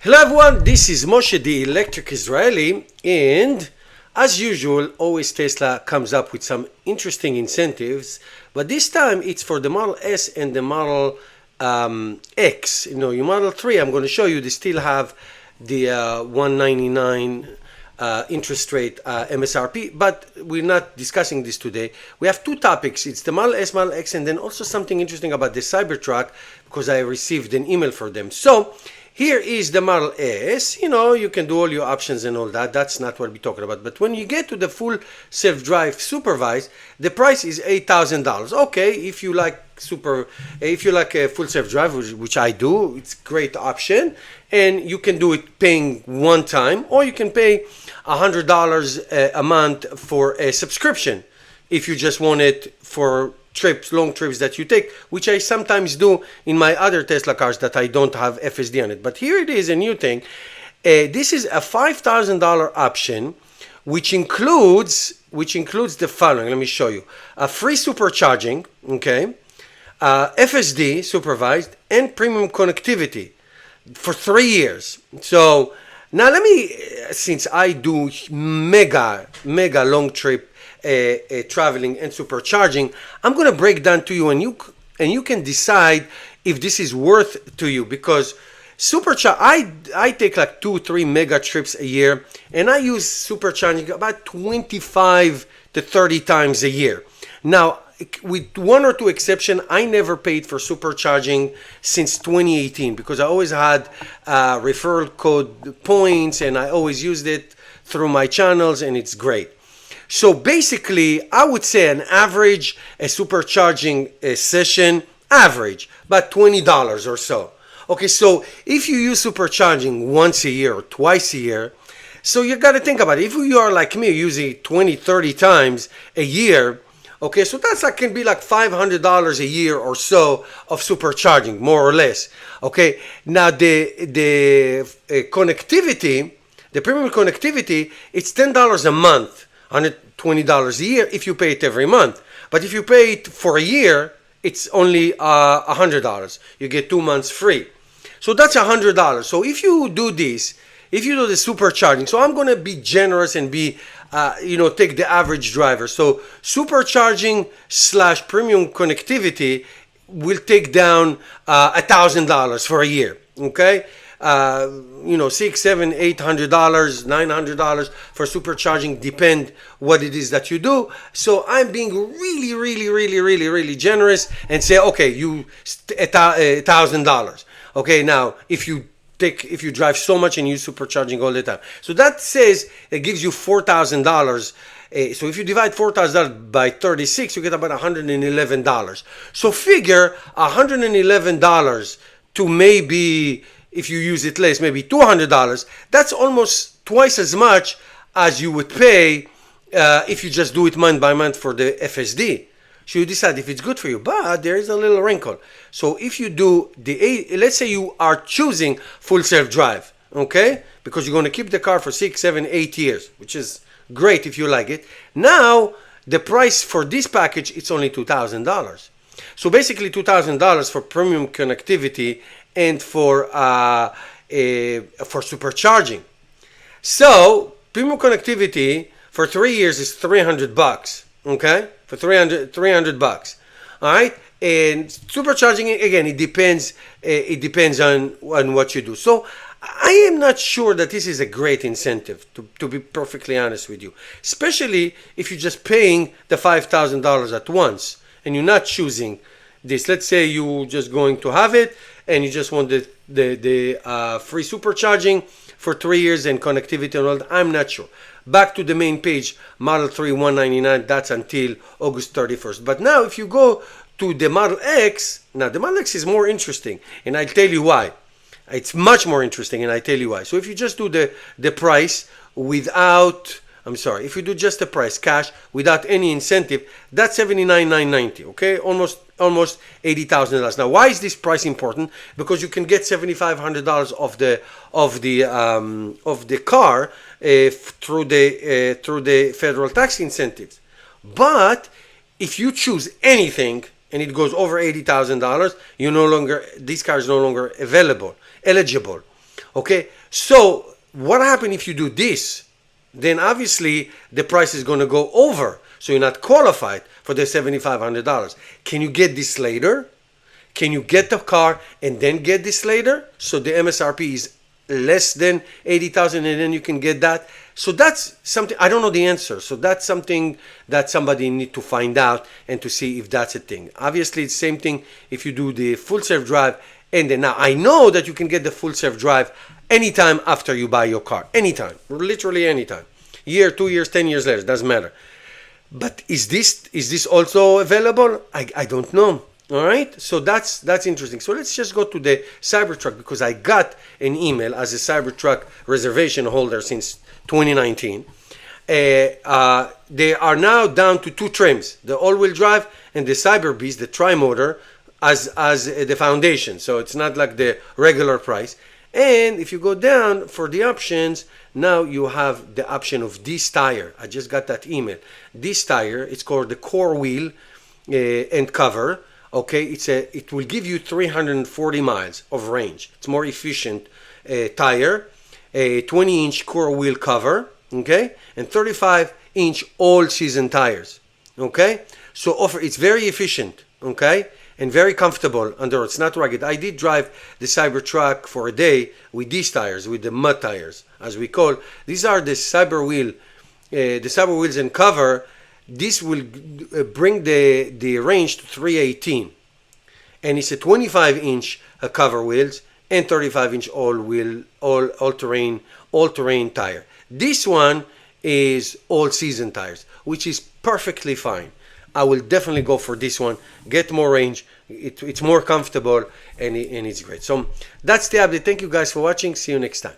Hello everyone, this is Moshe the Electric Israeli, and as usual, always Tesla comes up with some interesting incentives, but this time it's for the Model S and the Model X. Your Model 3, I'm going to show you, they still have the 199 interest rate MSRP, but we're not discussing this today. We have two topics. It's the Model S, Model X, and then also something interesting about the Cybertruck, because I received an email for them. So here is the Model S. You can do all your options and all that. That's not what we're talking about. But when you get to the full self-drive supervised, the price is $8,000. Okay, if you like a full self-drive, which I do, it's a great option. And you can do it paying one time, or you can pay $100 a month for a subscription if you just want it for long trips that you take, which I sometimes do in my other Tesla cars that I don't have FSD on it. But here it is, a new thing. This is a $5,000 option, which includes the following. Let me show you: a free supercharging, okay, FSD supervised, and premium connectivity for 3 years. So now since I do mega long trip traveling and supercharging, I'm going to break down to you, and you can decide if this is worth to you, because I take like 2-3 mega trips a year, and I use supercharging about 25 to 30 times a year. Now, with one or two exceptions, I never paid for supercharging since 2018, because I always had referral code points, and I always used it through my channels, and it's great. So basically, I would say an average supercharging session, average, about $20 or so. Okay, so if you use supercharging once a year or twice a year, so you got to think about it. If you are like me, using 20, 30 times a year, okay, so that can be like $500 a year or so of supercharging, more or less. Okay, now the connectivity, the premium connectivity, it's $10 a month. $120 a year if you pay it every month. But if you pay it for a year, it's only $100. You get 2 months free. So that's $100. So if you do this, if you do the supercharging, so I'm going to be generous and be, take the average driver. So supercharging / premium connectivity will take down $1,000 for a year. Okay. $600, $700, $800, $900 for supercharging, depend what it is that you do. So I'm being really generous and say, okay, you $1,000. Okay, now if you drive so much and use supercharging all the time, so that says it gives you $4,000. So if you divide $4,000 by 36, you get about $111. So figure $111 to maybe, if you use it less, maybe $200, that's almost twice as much as you would pay if you just do it month by month for the FSD. So you decide if it's good for you, but there is a little wrinkle. So if you do let's say you are choosing full self-drive, okay, because you're going to keep the car for 6, 7, 8 years, which is great if you like it. Now, the price for this package, it's only $2,000. So basically $2,000 for premium connectivity and for supercharging. So premium connectivity for 3 years is $300. Okay, for $300. All right, and supercharging, again, it depends. It depends on what you do. So I am not sure that this is a great incentive, to be perfectly honest with you, especially if you're just paying the $5,000 at once and you're not choosing this. Let's say you're just going to have it and you just want the free supercharging for 3 years and connectivity and all that. I'm not sure. Back to the main page, Model 3 $199, that's until August 31st. But now if you go to the Model X, now the Model X is more interesting, and I'll tell you why. It's much more interesting, and I tell you why. So if you just do the price without, if you do just the price cash without any incentive, that's $79,990. Okay, almost $80,000. Now, why is this price important? Because you can get $7,500 of the car through the federal tax incentives. But if you choose anything and it goes over $80,000, this car is no longer eligible. Okay, so what happens if you do this? Then obviously the price is going to go over, so you're not qualified for the $7,500. Can you get this later? Can you get the car and then get this later? So the MSRP is less than 80,000 and then you can get that. So that's something, I don't know the answer. So that's something that somebody need to find out and to see if that's a thing. Obviously it's the same thing if you do the full self drive. And then now I know that you can get the full self drive anytime after you buy your car. Anytime, literally anytime. Year, 2 years, 10 years later, doesn't matter. But is this also available? I don't know. All right, so that's interesting. So let's just go to the Cybertruck, because I got an email as a Cybertruck reservation holder since 2019. They are now down to 2 trims: the all-wheel drive and the Cyber Beast, the tri-motor, as the foundation. So it's not like the regular price. And if you go down for the options, now you have the option of this tire. I just got that email. This tire, it's called the core wheel and cover. Okay, it will give you 340 miles of range. It's more efficient tire, a 20-inch core wheel cover, okay, and 35-inch all-season tires. Okay, so it's very efficient, okay, and very comfortable under. It's not rugged. I did drive the Cybertruck for a day with these tires, with the mud tires, as we call. These are the Cyber wheels and cover. This will bring the range to 318, and it's a 25-inch cover wheels and 35-inch all-terrain tire. This one is all-season tires, which is perfectly fine. I will definitely go for this one. Get more range. It's more comfortable and it's great. So that's the update. Thank you guys for watching. See you next time.